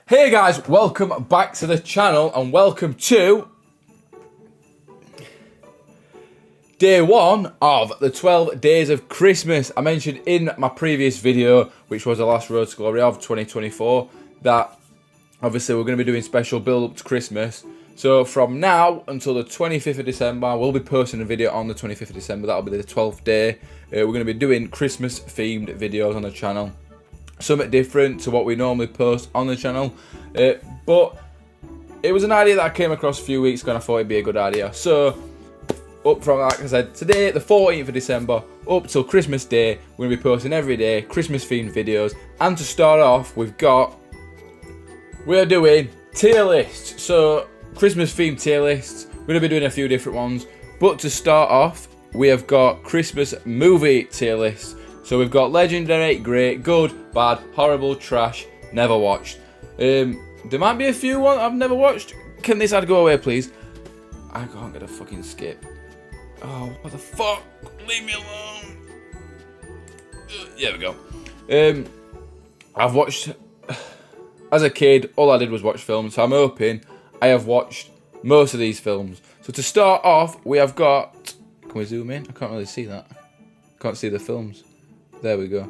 Hey guys, welcome back to the channel and welcome to day one of the 12 days of Christmas. I mentioned in my previous video, which was the last Road to Glory of 2024, that obviously we're going to be doing special build up to Christmas. So from now until the 25th of December, we'll be posting a video on the 25th of December. That'll be the 12th day. We're going to be doing Christmas themed videos on the channel. Something different to what we normally post on the channel, but it was an idea that I came across a few weeks ago and I thought it'd be a good idea. So up from, like I said, today the 14th of December up till Christmas Day, we're going to be posting every day Christmas themed videos. And to start off, we're doing tier lists. So Christmas themed tier lists, we're going to be doing a few different ones, but to start off we have got Christmas movie tier lists. So we've got legendary, great, good, bad, horrible, trash, never watched. There might be a few ones I've never watched. Can this ad go away, please? I can't get a fucking skip. Oh, what the fuck? Leave me alone. There we go. I've watched, as a kid, all I did was watch films. So I'm hoping I have watched most of these films. So to start off, we have got, can we zoom in? I can't really see that. Can't see the films. There we go.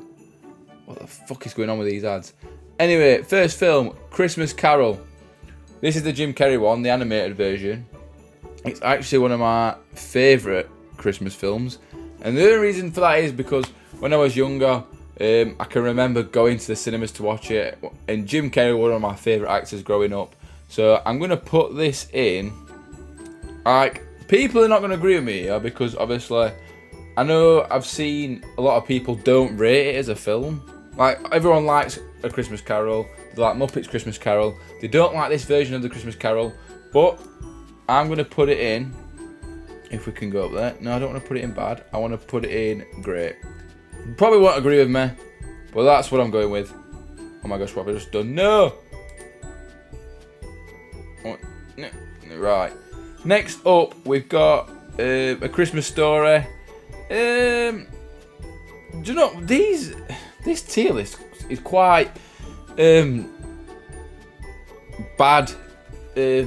What the fuck is going on with these ads? Anyway, first film, Christmas Carol. This is the Jim Carrey one, the animated version. It's actually one of my favourite Christmas films. And the only reason for that is because when I was younger, I can remember going to the cinemas to watch it. And Jim Carrey was one of my favourite actors growing up. So I'm going to put this in. Like, people are not going to agree with me here because obviously I know I've seen a lot of people don't rate it as a film. Like, everyone likes A Christmas Carol. They like Muppets Christmas Carol. They don't like this version of the Christmas Carol. But I'm going to put it in, if we can go up there. No, I don't want to put it in bad. I want to put it in great. You probably won't agree with me, but that's what I'm going with. Oh my gosh, what have I just done? No! Oh, no. Right. Next up, we've got A Christmas Story. Do you know, this tier list is quite bad. I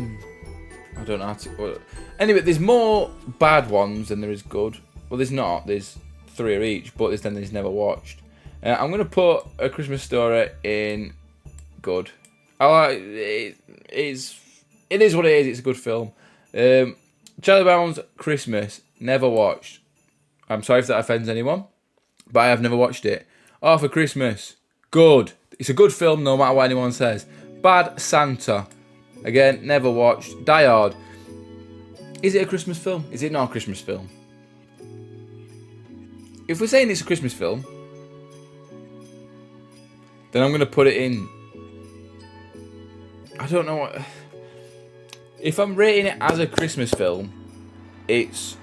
don't know how to, anyway, there's more bad ones than there is good. Well, there's not. There's 3 of each, but there's never watched. I'm gonna put A Christmas Story in good. I like it. It is what it is. It's a good film. Charlie Brown's Christmas, never watched. I'm sorry if that offends anyone, but I have never watched it. Arthur Christmas, good. It's a good film no matter what anyone says. Bad Santa, again, never watched. Die Hard, is it a Christmas film? Is it not a Christmas film? If we're saying it's a Christmas film, then I'm going to put it in, I don't know what, if I'm rating it as a Christmas film, it's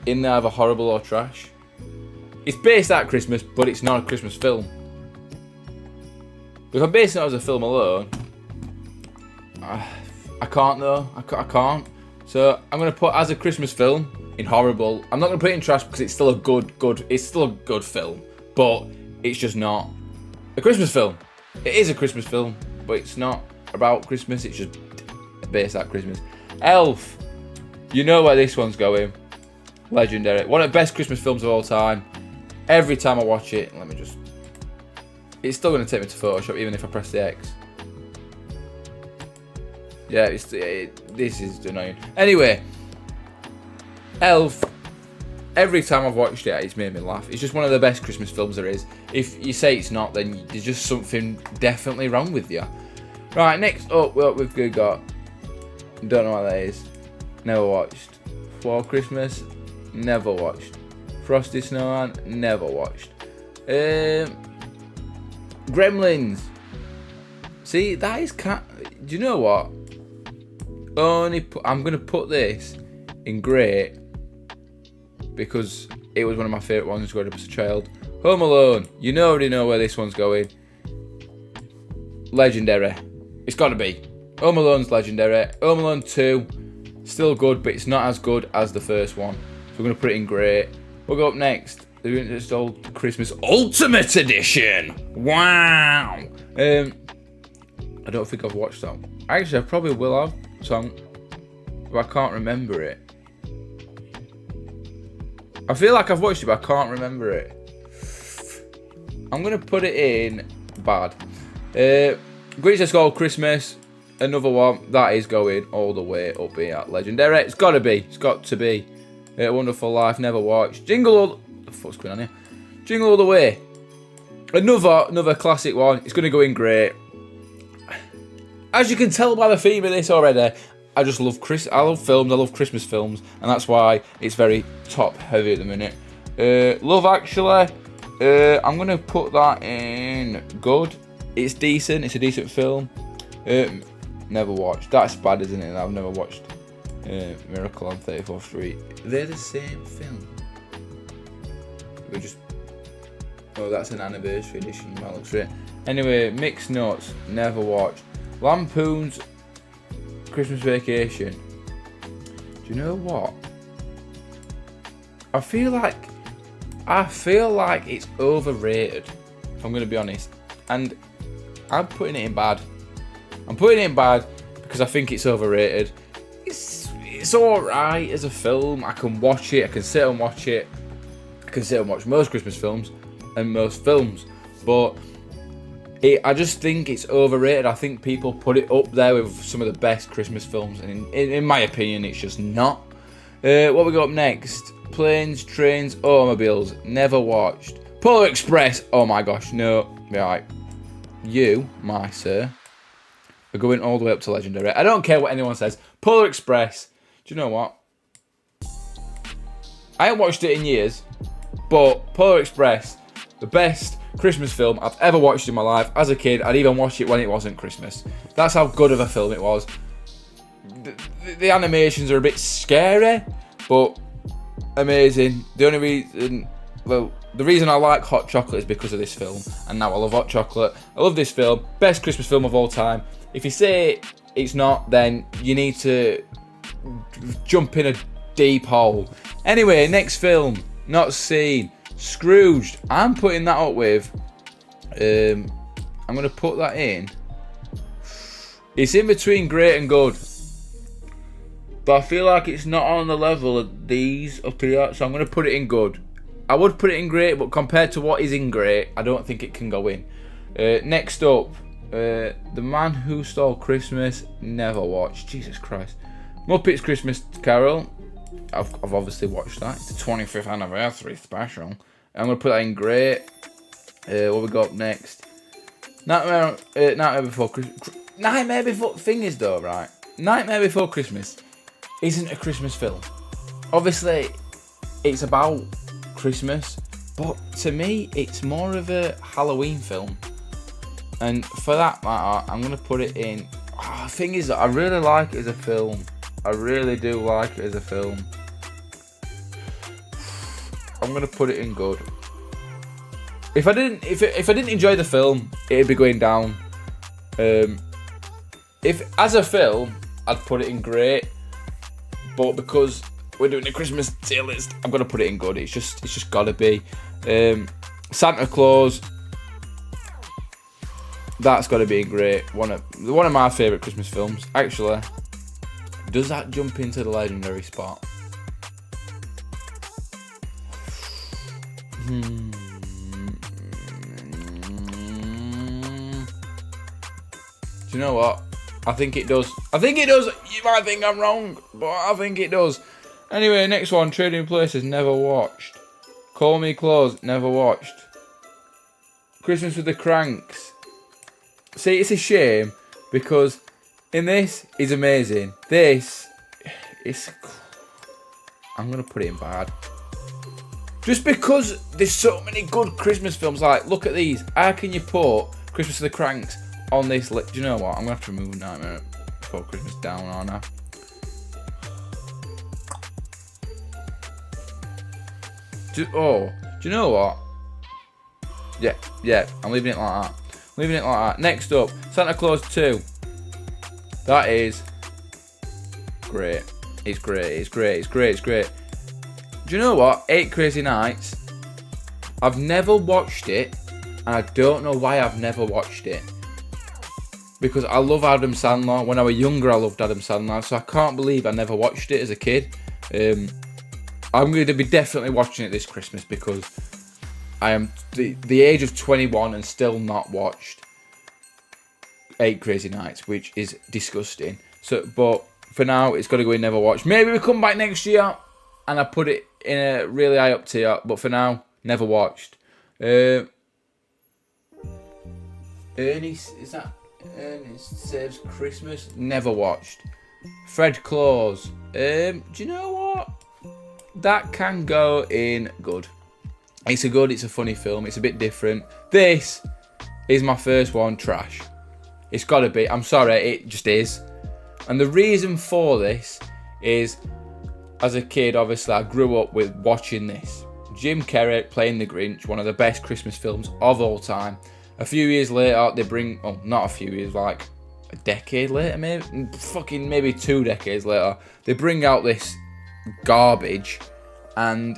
in there either horrible or trash. It's based at Christmas, but it's not a Christmas film. If I'm basing it as a film alone, I can't though. I can't. So I'm gonna put as a Christmas film in horrible. I'm not gonna put it in trash because it's still a good. It's still a good film, but it's just not a Christmas film. It is a Christmas film, but it's not about Christmas. It's just based at Christmas. Elf. You know where this one's going. Legendary. One of the best Christmas films of all time. Every time I watch it, it's still going to take me to Photoshop even if I press the X. Yeah, this is annoying. Anyway, Elf, every time I've watched it, it's made me laugh. It's just one of the best Christmas films there is. If you say it's not, then there's just something definitely wrong with you. Right, next up, what we've got, don't know what that is. Never watched. For Christmas, never watched. Frosty Snowman, never watched. Gremlins. See, that is do you know what? I'm gonna put this in great because it was one of my favourite ones growing up as a child. Home Alone. You already know where this one's going. Legendary. It's gotta be. Home Alone's legendary. Home Alone 2, still good, but it's not as good as the first one. So we're gonna put it in great. We'll go up next. They're doing this old Christmas Ultimate Edition. Wow. I don't think I've watched that. Actually, I probably will have. But I can't remember it. I feel like I've watched it, but I can't remember it. I'm gonna put it in bad. Grinch That Stole Christmas, another one that is going all the way up here at legendary. It's got to be. It's got to be. A Wonderful Life, never watched. Jingle All the fuck's going on here? Jingle All the Way. Another classic one. It's gonna go in great. As you can tell by the theme of this already, I just love I love films. I love Christmas films, and that's why it's very top heavy at the minute. Love Actually. I'm gonna put that in good. It's decent. It's a decent film. Never watched. That's bad, isn't it? I've never watched Miracle on 34th Street. They're the same film. We're just. Oh, that's an anniversary edition. That looks great. Anyway, Mixed Nuts. Never watched. Lampoon's Christmas Vacation. Do you know what? I feel like it's overrated, if I'm going to be honest. And I'm putting it in bad. I'm putting it in bad because I think it's overrated. It's alright as a film. I can watch it. I can sit and watch it. I can sit and watch most Christmas films and most films. But I just think it's overrated. I think people put it up there with some of the best Christmas films. And in my opinion, it's just not. What we got up next? Planes, Trains, Automobiles. Never watched. Polar Express. Oh my gosh, no. Right. You, my sir, are going all the way up to legendary. I don't care what anyone says. Polar Express. Do you know what? I haven't watched it in years, but Polar Express, the best Christmas film I've ever watched in my life. As a kid, I'd even watch it when it wasn't Christmas. That's how good of a film it was. The animations are a bit scary, but amazing. The reason I like Hot Chocolate is because of this film, and now I love Hot Chocolate. I love this film. Best Christmas film of all time. If you say it's not, then you need to jump in a deep hole. Anyway, next film, not seen. Scrooged. I'm putting that up with. I'm going to put that in. It's in between great and good, but I feel like it's not on the level of these up here, so I'm going to put it in good. I would put it in great, but compared to what is in great, I don't think it can go in. Next up, The Man Who Stole Christmas. Never watched. Jesus Christ. Muppets Christmas Carol. I've obviously watched that. It's the 25th anniversary special. I'm going to put that in great. What we got up next? Nightmare Before Christmas. Nightmare Before... Thing is though, right? Nightmare Before Christmas isn't a Christmas film. Obviously, it's about Christmas, but to me, it's more of a Halloween film. And for that matter, I'm going to put it in... the thing is that I really like it as a film. I really do like it as a film. I'm gonna put it in good. If I didn't enjoy the film, it'd be going down. If as a film, I'd put it in great. But because we're doing a Christmas tier list, I'm gonna put it in good. It's just gotta be. Santa Claus. That's gotta be in great. One of my favourite Christmas films. Actually, does that jump into the legendary spot? Do you know what? I think it does. You might think I'm wrong, but I think it does. Anyway, next one, Trading Places, never watched. Call Me Close, never watched. Christmas with the Cranks. See, it's a shame because in this is amazing. This is... I'm going to put it in bad. Just because there's so many good Christmas films. Like, look at these. How can you put Christmas with the Cranks on this list? Do you know what? I'm going to have to remove Nightmare Before Christmas down, aren't I? Do you know what? Yeah, I'm leaving it like that. Next up, Santa Claus 2. That is great. It's great. Do you know what? 8 Crazy Nights. I've never watched it, and I don't know why I've never watched it. because I love Adam Sandler. When I was younger, I loved Adam Sandler, so I can't believe I never watched it as a kid. I'm going to be definitely watching it this Christmas because I am the age of 21 and still not watched 8 Crazy Nights, which is disgusting. So, but for now, it's got to go in never watched. Maybe we come back next year and I put it in a really high up tier, but for now, never watched. Ernest Saves Christmas? Never watched. Fred Claus. Do you know what? That can go in good. It's a funny film. It's a bit different. This is my first one, trash. It's got to be. I'm sorry, it just is. And the reason for this is, as a kid, obviously, I grew up with watching this. Jim Carrey playing the Grinch, one of the best Christmas films of all time. A few years later, they bring... Oh, not a few years, like a decade later, maybe 2 decades later, they bring out this garbage and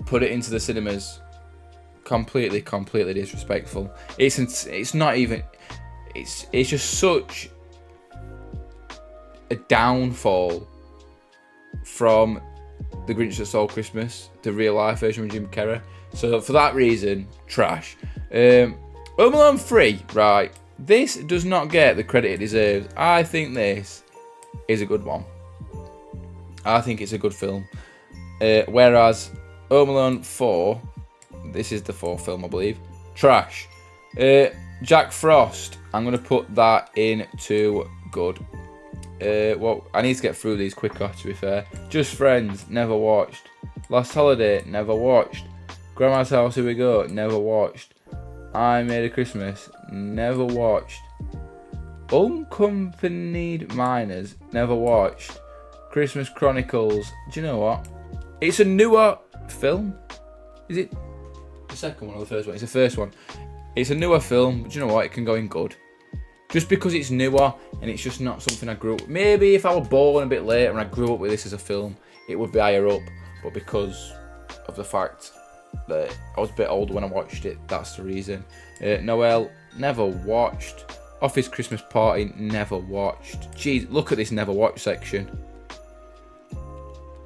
put it into the cinemas. Completely disrespectful. It's not even... It's just such a downfall from The Grinch That Stole Christmas, the real life version with Jim Carrey. So for that reason, trash. Home Alone 3, right? This does not get the credit it deserves. I think this is a good one. I think it's a good film. Whereas Home Alone 4, this is the 4th film, I believe. Trash. Jack Frost, I'm going to put that into good. Well, I need to get through these quicker, to be fair. Just Friends, never watched. Last Holiday, never watched. Grandma's House, Here We Go, never watched. I Made a Christmas, never watched. Unaccompanied Minors, never watched. Christmas Chronicles, do you know what? It's a newer film. Is it the second one or the first one? It's the first one. It's a newer film, but do you know what? It can go in good. Just because it's newer and it's just not something I grew up with. Maybe if I were born a bit later and I grew up with this as a film, it would be higher up. But because of the fact that I was a bit older when I watched it, that's the reason. Noel, never watched. Office Christmas Party, never watched. Jeez, look at this never watched section.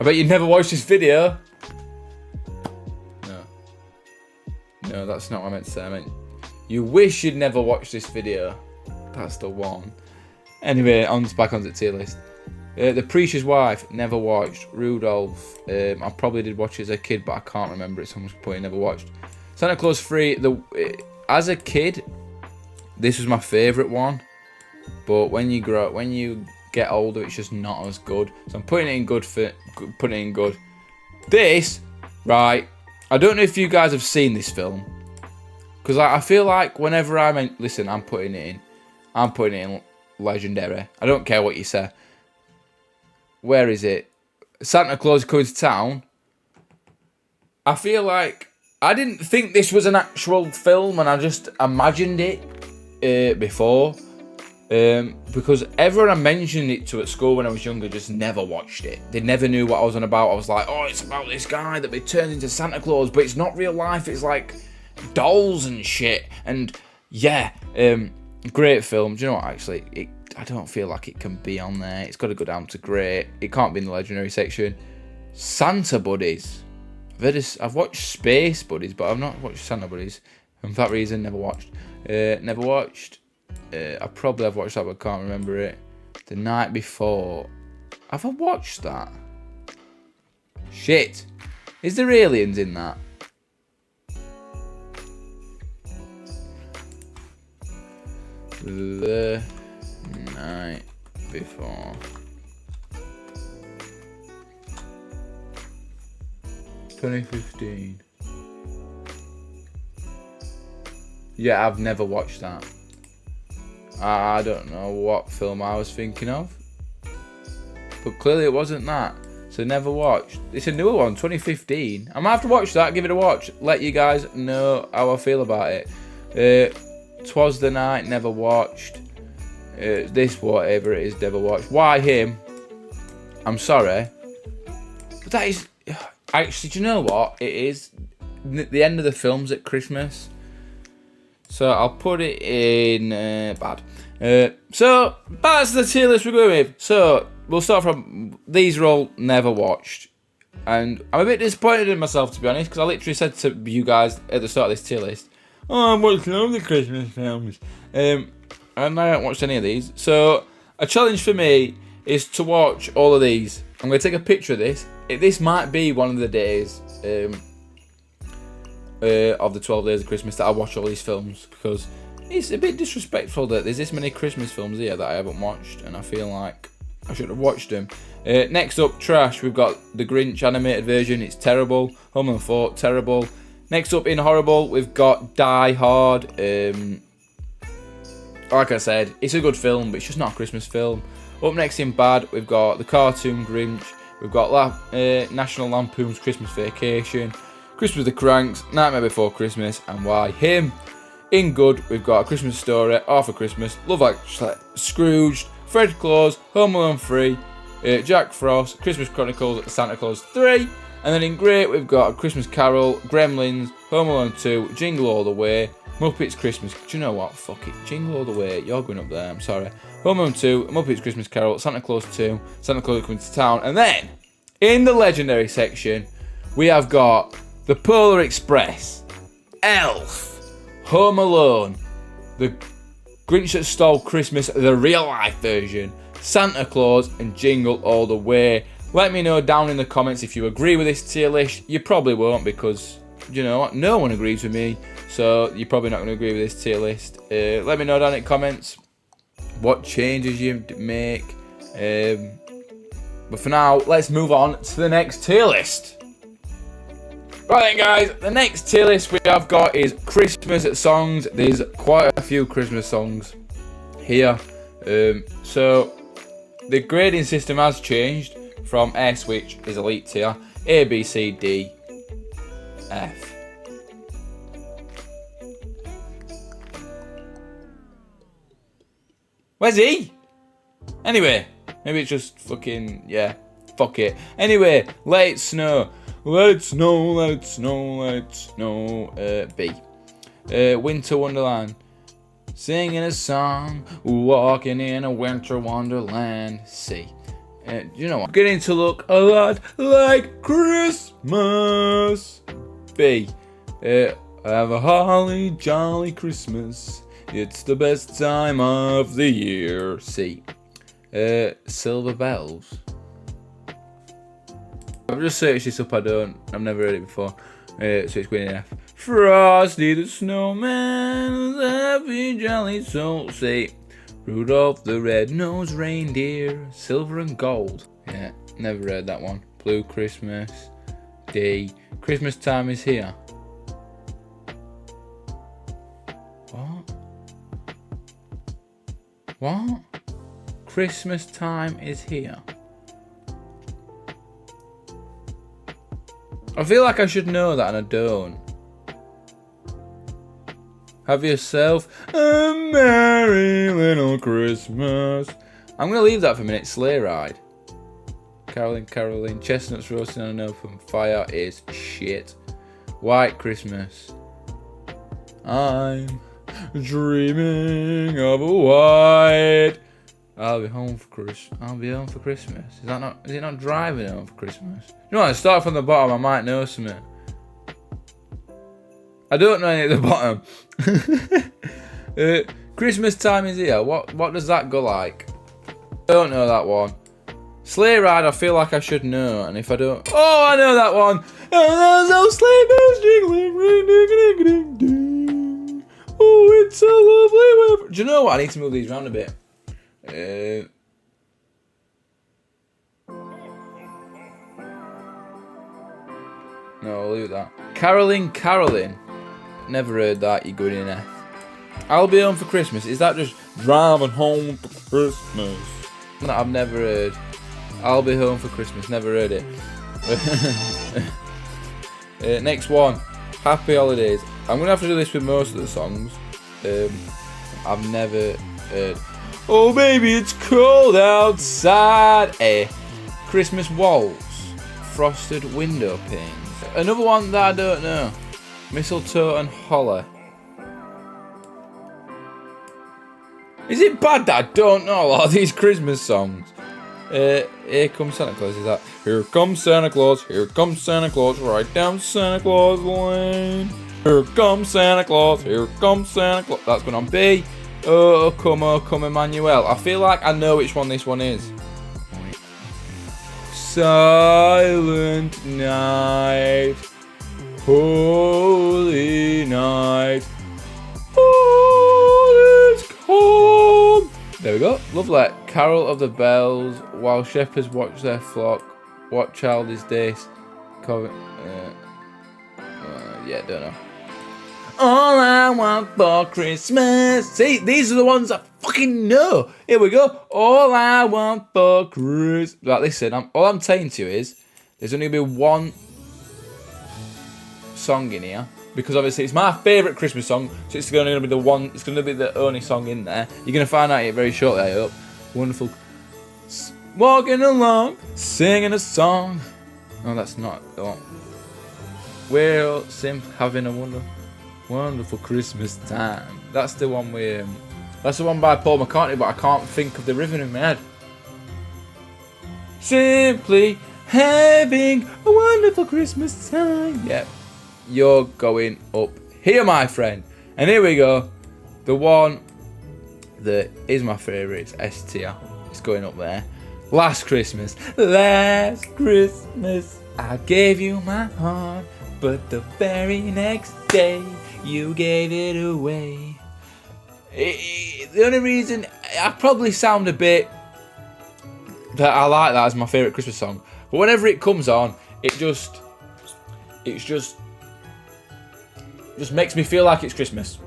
I bet you never watched this video. No, that's not what I meant to say. I meant you wish you'd never watched this video. That's the one. Anyway, back onto the tier list. The Preacher's Wife, never watched. Rudolph, I probably did watch it as a kid, but I can't remember it, so I'm just putting never watched. Santa Claus 3, as a kid, this was my favourite one. But when you grow up, when you get older, it's just not as good. So I'm putting it in good. This, right, I don't know if you guys have seen this film. Because I feel like whenever listen, I'm putting it in legendary. I don't care what you say. Where is it? Santa Claus Coming to Town. I feel like I didn't think this was an actual film and I just imagined it before. Because everyone I mentioned it to at school when I was younger just never watched it. They never knew what I was on about. I was like, oh, it's about this guy that turns into Santa Claus, but it's not real life. It's like dolls and shit. And yeah, great film. Do you know what, actually? I don't feel like it can be on there. It's got to go down to great. It can't be in the legendary section. Santa Buddies. I've watched Space Buddies, but I've not watched Santa Buddies. And for that reason, never watched. Never watched. I probably have watched that, but I can't remember it. The Night Before. Have I watched that? Shit. Is there aliens in that? The Night Before. $2015. Yeah, I've never watched that. I don't know what film I was thinking of, but clearly it wasn't that. So never watched. It's a newer one, 2015. I might have to watch that, give it a watch. Let you guys know how I feel about it. 'Twas the Night, never watched. This, whatever it is, never watched. Why him? I'm sorry. But that is... Actually, do you know what? It is the end of the films at Christmas. So I'll put it in bad. So that's the tier list we're going with. So we'll start from these are all never watched. And I'm a bit disappointed in myself, to be honest, because I literally said to you guys at the start of this tier list, oh, I'm watching all the Christmas films. And I haven't watched any of these. So a challenge for me is to watch all of these. I'm going to take a picture of this. This might be one of the days of the 12 days of Christmas that I watch all these films, because it's a bit disrespectful that there's this many Christmas films here that I haven't watched, and I feel like I should have watched them. Next up, trash, we've got the Grinch animated version. It's terrible. Home Alone 4, terrible. Next up in horrible, we've got Die Hard. Like I said, it's a good film, but it's just not a Christmas film. Up next in bad, we've got the cartoon Grinch. We've got National Lampoon's Christmas Vacation, Christmas with the Cranks, Nightmare Before Christmas, and Why Him. In good, we've got A Christmas Story, Arthur Christmas, Love Actually, Scrooged, Fred Claus, Home Alone 3, Jack Frost, Christmas Chronicles, Santa Claus 3. And then in great, we've got A Christmas Carol, Gremlins, Home Alone 2, Jingle All the Way, Muppets Christmas. Do you know what? Fuck it. Jingle All the Way. You're going up there. I'm sorry. Home Alone 2, Muppets Christmas Carol, Santa Claus 2, Santa Claus Coming to Town. And then, in the legendary section, we have got The Polar Express, Elf, Home Alone, The Grinch That Stole Christmas, the real life version, Santa Claus, and Jingle All the Way. Let me know down in the comments if you agree with this tier list. You probably won't, because, you know what, no one agrees with me. So you're probably not going to agree with this tier list. Let me know down in the comments what changes you make. But for now, let's move on to the next tier list. Right then, guys, the next tier list we have got is Christmas songs. There's quite a few Christmas songs here. So the grading system has changed from S, which is elite tier, A, B, C, D, F. Where's he? Anyway, maybe it's just fucking, yeah, fuck it. Anyway, Let It Snow. Let it snow, let it snow, let it snow. B. Winter Wonderland. Singing a song, walking in a winter wonderland. C. You know what? I'm getting to look a lot like Christmas. B. Have a holly jolly Christmas. It's the best time of the year. C. Silver Bells. I've just searched this up, I've never heard it before. So it's going in F. Frosty the Snowman, happy jolly soul. C. Rudolph the Red-Nosed Reindeer, Silver and Gold. Yeah, never heard that one. Blue Christmas. D. Christmas Time Is Here. What? Christmas Time Is Here. I feel like I should know that and I don't. Have yourself a merry little Christmas. I'm going to leave that for a minute. Sleigh Ride. Caroling, caroling. Chestnuts roasting on an open fire is shit. White Christmas. I'm dreaming of a white. I'll be home for Christmas. Is it not driving home for Christmas? You know what? I start from the bottom. I might know something. I don't know any at the bottom. Christmas Time Is Here. What does that go like? I don't know that one. Sleigh Ride. I feel like I should know, and if I don't, oh, I know that one. And there's those sleigh bells jingling, ring ding ding ding ding. Oh, it's a lovely weather. Do you know what? I need to move these around a bit. No, I'll leave that. Caroling, caroling. Never heard that. You're good in F. I'll Be Home for Christmas. Is that just driving home for Christmas? No, I've never heard. I'll Be Home for Christmas. Never heard it. Next one. Happy Holidays. I'm gonna have to do this with most of the songs. I've never heard. Oh baby, it's cold outside. A. Christmas Waltz. Frosted Window Panes. Another one that I don't know. Mistletoe and Holly. Is it bad that I don't know a lot of these Christmas songs? Here comes Santa Claus, is that? Here comes Santa Claus, right down Santa Claus Lane. Here comes Santa Claus, here comes Santa Claus. That's going on B. Oh, come, Emmanuel. I feel like I know which one this one is. Silent night, holy night, all is calm. There we go. Lovely. Carol of the bells, while shepherds watch their flock. What child is this? Yeah, don't know. All I want for Christmas. See, these are the ones I fucking know. Here we go. All I want for Christmas. Right, listen, all I'm saying to you is there's only going to be one song in here. Because obviously it's my favourite Christmas song. So it's going to be the one. It's going to be the only song in there. You're going to find out it very shortly, I hope. Wonderful. Walking along, singing a song. No, that's not the one. We're having a wonderful Christmas time. That's the one with. That's the one by Paul McCartney, but I can't think of the rhythm in my head. Simply having a wonderful Christmas time. Yep, you're going up here, my friend. And here we go. The one that is my favourite. It's S tier. It's going up there. Last Christmas, I gave you my heart, but the very next day you gave it away. The only reason I probably sound a bit that I like that as my favourite Christmas song, but whenever it comes on, it just makes me feel like it's Christmas.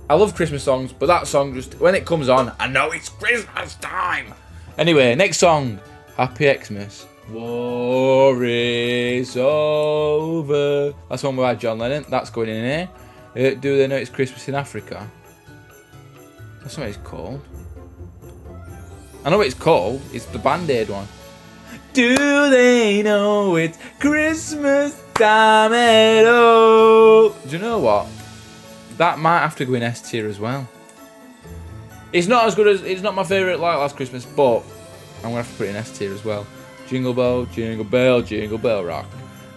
I love Christmas songs, but that song just when it comes on, I know it's Christmas time. Anyway, next song, Happy Xmas. War is over. That's one by John Lennon. That's going in here. Do they know it's Christmas in Africa? That's not what it's called. I know what it's called. It's the Band-Aid one. Do they know it's Christmas time at all? Do you know what? That might have to go in S tier as well. It's not as good as, it's not my favourite like Last Christmas, but I'm going to have to put it in S tier as well. Jingle bell, jingle bell rock.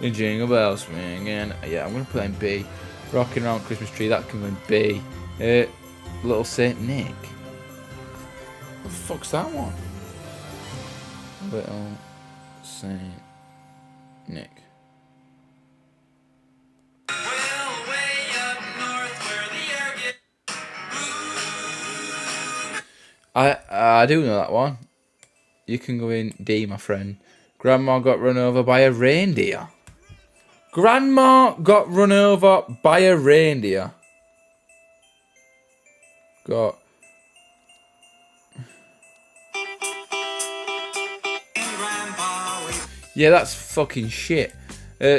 And jingle bell swinging. Yeah, I'm going to put it in B. Rocking around Christmas tree, that can go in B. Little Saint Nick. What the fuck's that one? Little Saint Nick. I do know that one. You can go in D, my friend. Grandma got run over by a reindeer. Grandma got run over by a reindeer. Got. Yeah, that's fucking shit.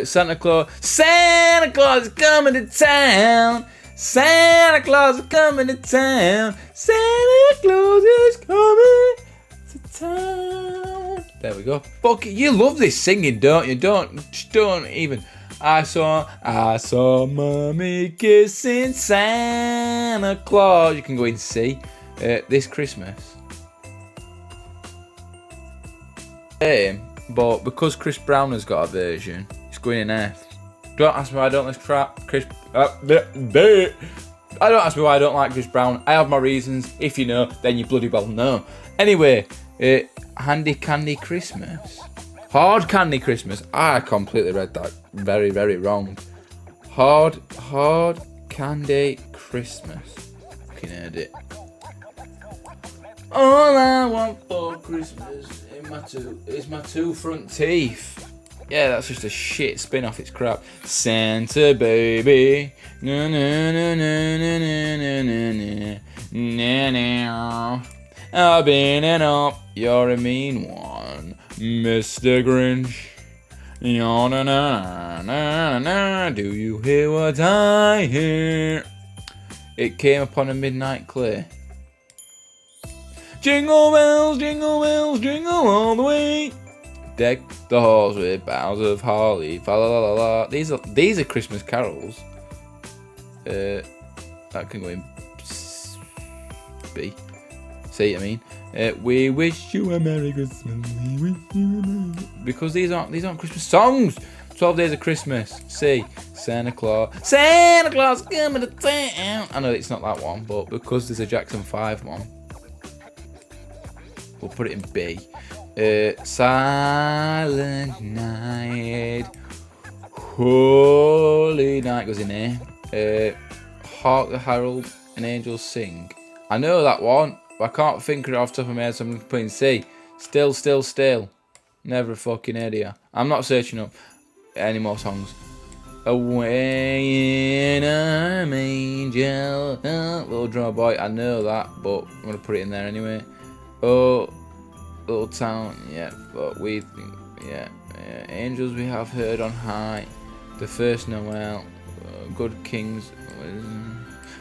Santa Claus is coming to town. Santa Claus is coming to town. Santa Claus is coming to town. There we go. Fuck it, you love this singing, don't you? Don't even. I saw Mummy kissing Santa Claus. You can go in C. This Christmas. But because Chris Brown has got a version, it's going in F. Don't ask me why I don't like Chris. I don't ask me why I don't like Chris Brown. I have my reasons. If you know, then you bloody well know. Anyway, Handy Candy Christmas. Hard Candy Christmas. I completely read that very, very wrong. Hard Candy Christmas. Fucking heard it. All I want for Christmas is my two front teeth. Yeah, that's just a shit spin-off. It's crap. Santa baby. Na na na na na na na na na. I've been and up. You're a mean one, Mr. Grinch. Na na na na na. Do you hear what I hear? It came upon a midnight clear. Jingle bells, jingle all the way. Deck the halls with boughs of holly. Fa la la la la. These are Christmas carols. That can go in B. See what I mean? We wish you a Merry Christmas. We wish you a Merry... Because these aren't Christmas songs. 12 Days of Christmas. See, Santa Claus coming to town. I know it's not that one, but because there's a Jackson 5 one, we'll put it in B. Silent Night, Holy Night goes in here. Hark the Herald and Angels Sing. I know that one, but I can't think of it off the top of my head, so I'm going to put in C. Still, Still, Still. Never a fucking idea. I'm not searching up any more songs. Away in a manger, Little Drummer Boy. I know that, but I'm going to put it in there anyway. Oh, Little Town, yeah, but we think, yeah. Angels we have heard on high. The First Noel. Good Kings.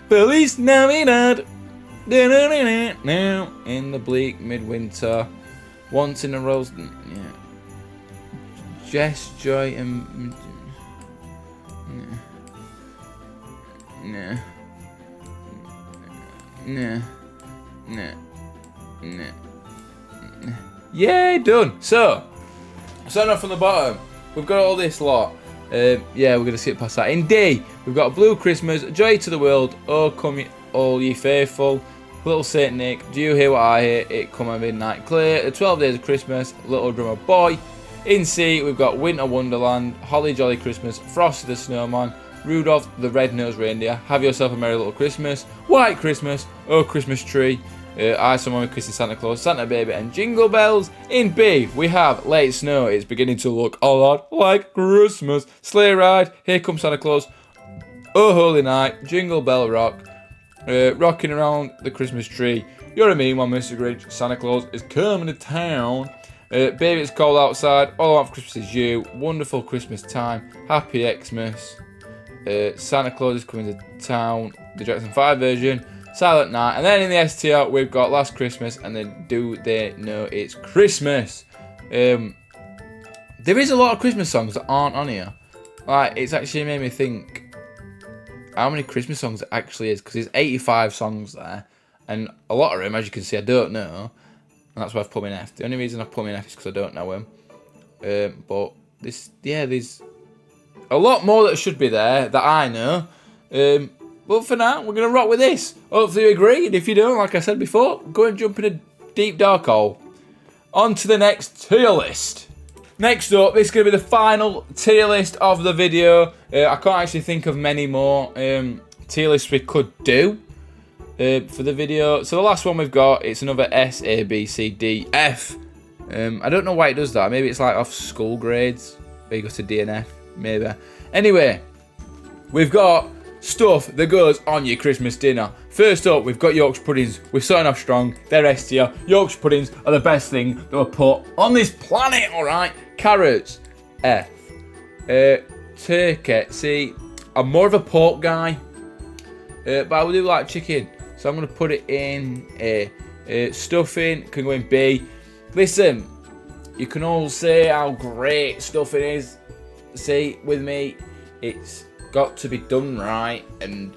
Feliz Navidad. Now in the bleak midwinter. Once in a rose. Yeah. Jess, Joy, and. Nah. Yeah, done. So, starting off from the bottom, we've got all this lot. Yeah, we're going to skip past that. In D, we've got Blue Christmas, Joy to the World, Oh Come All Ye Faithful, Little Saint Nick, Do You Hear What I Hear, It Come at Midnight Clear, The 12 Days of Christmas, Little Drummer Boy. In C, we've got Winter Wonderland, Holly Jolly Christmas, Frosty the Snowman, Rudolph the Red-Nosed Reindeer, Have Yourself a Merry Little Christmas, White Christmas, Oh Christmas Tree, I Someone with Kissing Santa Claus, Santa Baby, and Jingle Bells. In B, we have Let It Snow, It's Beginning to Look a Lot Like Christmas, Sleigh Ride, Here Comes Santa Claus, Oh Holy Night, Jingle Bell Rock, Rocking Around the Christmas Tree, You're a Mean One, Mr. Grinch, Santa Claus is Coming to Town, Baby It's Cold Outside, All I Want for Christmas Is You, Wonderful Christmas Time, Happy Xmas, Santa Claus is Coming to Town, the Jackson 5 version, Silent Night, and then in the STR we've got Last Christmas, and then Do They Know It's Christmas. There is a lot of Christmas songs that aren't on here. Like, it's actually made me think how many Christmas songs it actually is, because there's 85 songs there, and a lot of them, as you can see, I don't know, and that's why I've put them in F. The only reason I've put them in F is because I don't know them. But this, yeah, there's a lot more that should be there that I know. But for now, we're going to rock with this. Hopefully you agree, and if you don't, like I said before, go and jump in a deep dark hole. On to the next tier list. Next up, this is going to be the final tier list of the video. I can't actually think of many more tier lists we could do for the video. So the last one we've got, it's another S, A, B, C, D, F. I don't know why it does that. Maybe it's like off school grades, where you go to D and F, maybe. Anyway, we've got stuff that goes on your Christmas dinner. First up, we've got Yorkshire puddings. We're starting off strong. They're S tier. Yorkshire puddings are the best thing that were put on this planet, alright? Carrots, F. Turkey, see, I'm more of a pork guy, but I do like chicken, so I'm going to put it in A. Stuffing can go in B. Listen, you can all say how great stuffing is. See, with me, it's got to be done right, and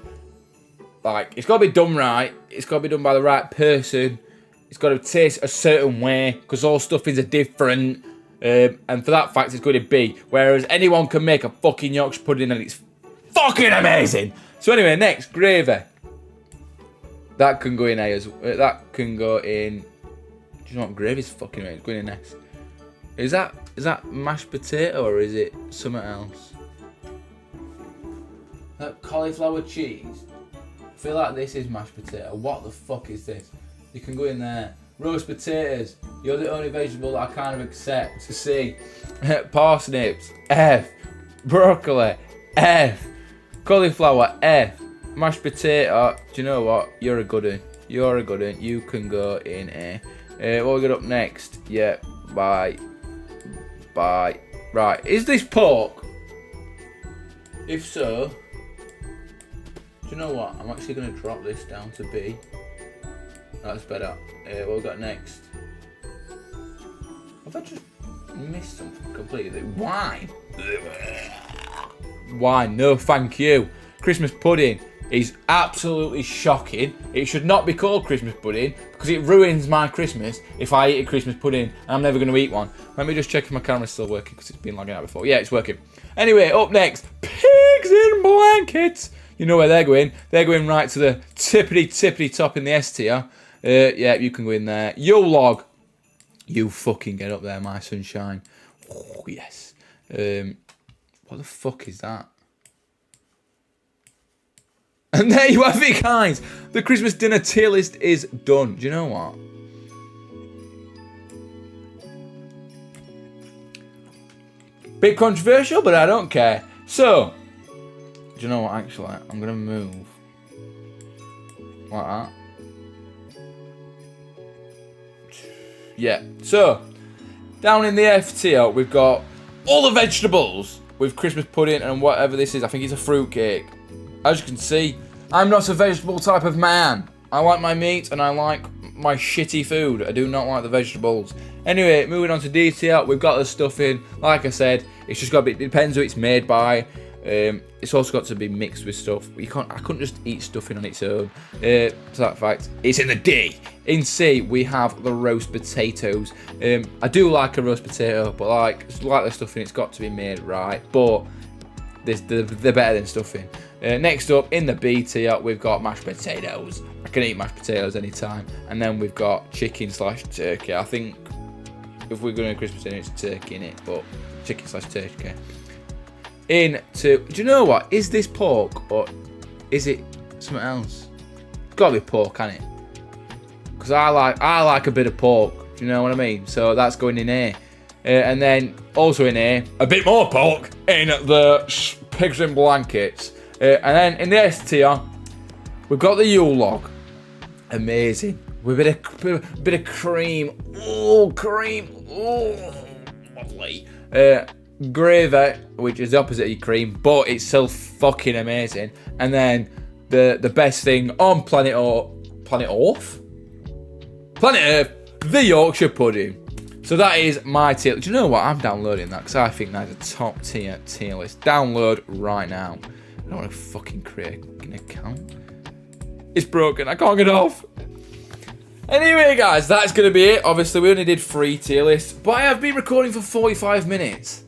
like, it's got to be done right, it's got to be done by the right person, it's got to taste a certain way, because all stuffings are different, and for that fact it's going to be, whereas anyone can make a fucking Yorkshire pudding and it's fucking amazing. So anyway, next, gravy. That can go in A as well. That can go in, do you know what, gravy's fucking amazing. It's going in next. Is that mashed potato, or is it something else? That cauliflower cheese. I feel like this is mashed potato. What the fuck is this? You can go in there. Roast potatoes. You're the only vegetable that I kind of accept to see. Parsnips, F. Broccoli, F. Cauliflower, F. Mashed potato. Do you know what? You're a good one. You're a good one. You can go in A. What we got up next? Yeah. Bye. Right. Is this pork? If so, do you know what? I'm actually going to drop this down to B. That's better. What we got next? Have I just missed something completely? Wine? Wine, no thank you. Christmas pudding. is absolutely shocking. It should not be called Christmas pudding because it ruins my Christmas if I eat a Christmas pudding and I'm never going to eat one. Let me just check if my camera's still working because it's been lagging out before. Yeah, it's working. Anyway, up next, pigs in blankets. You know where they're going. They're going right to the tippity top in the S tier. Yeah, you can go in there. Yo log. You fucking get up there, my sunshine. Oh, yes. What the fuck is that? And there you have it, guys. The Christmas dinner tier list is done. Do you know what? Bit controversial, but I don't care. So, do you know what, actually? I'm going to move like that. Yeah. So, down in the F tier, we've got all the vegetables with Christmas pudding and whatever this is. I think it's a fruit cake. As you can see, I'm not a vegetable type of man. I like my meat and I like my shitty food. I do not like the vegetables. Anyway, moving on to D tier, we've got the stuffing. Like I said, it's just got to be, it depends who it's made by. It's also got to be mixed with stuff. I couldn't just eat stuffing on its own. So that fact, it's in the D. In C, we have the roast potatoes. I do like a roast potato, but like the stuffing, it's got to be made right. But they're better than stuffing. Next up, in the B tier, we've got mashed potatoes. I can eat mashed potatoes anytime. And then we've got chicken/turkey. I think if we're going to Christmas dinner, it's turkey in it, but chicken/turkey. Do you know what? Is this pork or is it something else? It's got to be pork, hasn't it? Because I like a bit of pork. Do you know what I mean? So that's going in here. And then also in here, a bit more pork in the pigs in blankets. And then in the S tier, we've got the Yule log. Amazing. With a bit of cream. Oh, cream. Oh, lovely. Gravy, which is the opposite of your cream, but it's still fucking amazing. And then the best thing on planet Earth, the Yorkshire pudding. So that is my tier. Do you know what? I'm downloading that because I think that's a top tier list. Download right now. I don't want to fucking create an account. It's broken. I can't get off. Anyway, guys, that's going to be it. Obviously, we only did 3 tier lists, but I have been recording for 45 minutes.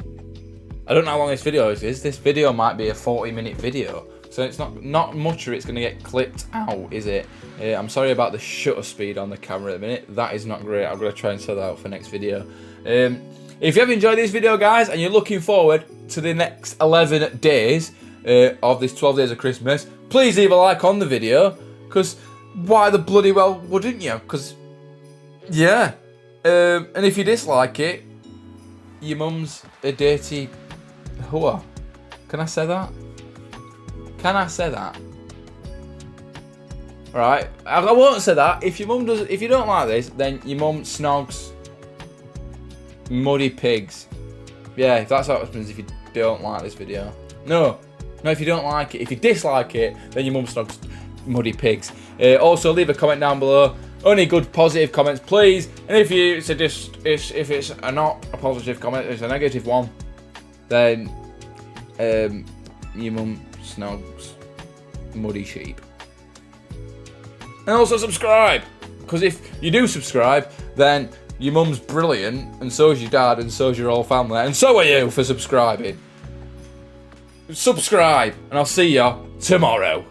I don't know how long this video is. This video might be a 40-minute video. So it's not much of it's going to get clipped out, is it? I'm sorry about the shutter speed on the camera at the minute. That is not great. I'm going to try and sort that out for next video. If you have enjoyed this video, guys, and you're looking forward to the next 11 days of this 12 days of Christmas, please leave a like on the video. Because why the bloody well wouldn't you? Because, yeah. And if you dislike it, your mum's a dirty whore. Can I say that? Can I say that? Right, I won't say that. If your mum does, if you don't like this, then your mum snogs muddy pigs. Yeah, if that's what happens if you don't like this video. No, if you don't like it. If you dislike it, then your mum snogs muddy pigs. Also, leave a comment down below. Only good positive comments, please. And if it's not a positive comment, it's a negative one, then your mum snogs muddy sheep. And also subscribe, because if you do subscribe, then your mum's brilliant, and so is your dad, and so is your whole family, and so are you for subscribing. Subscribe, and I'll see ya tomorrow.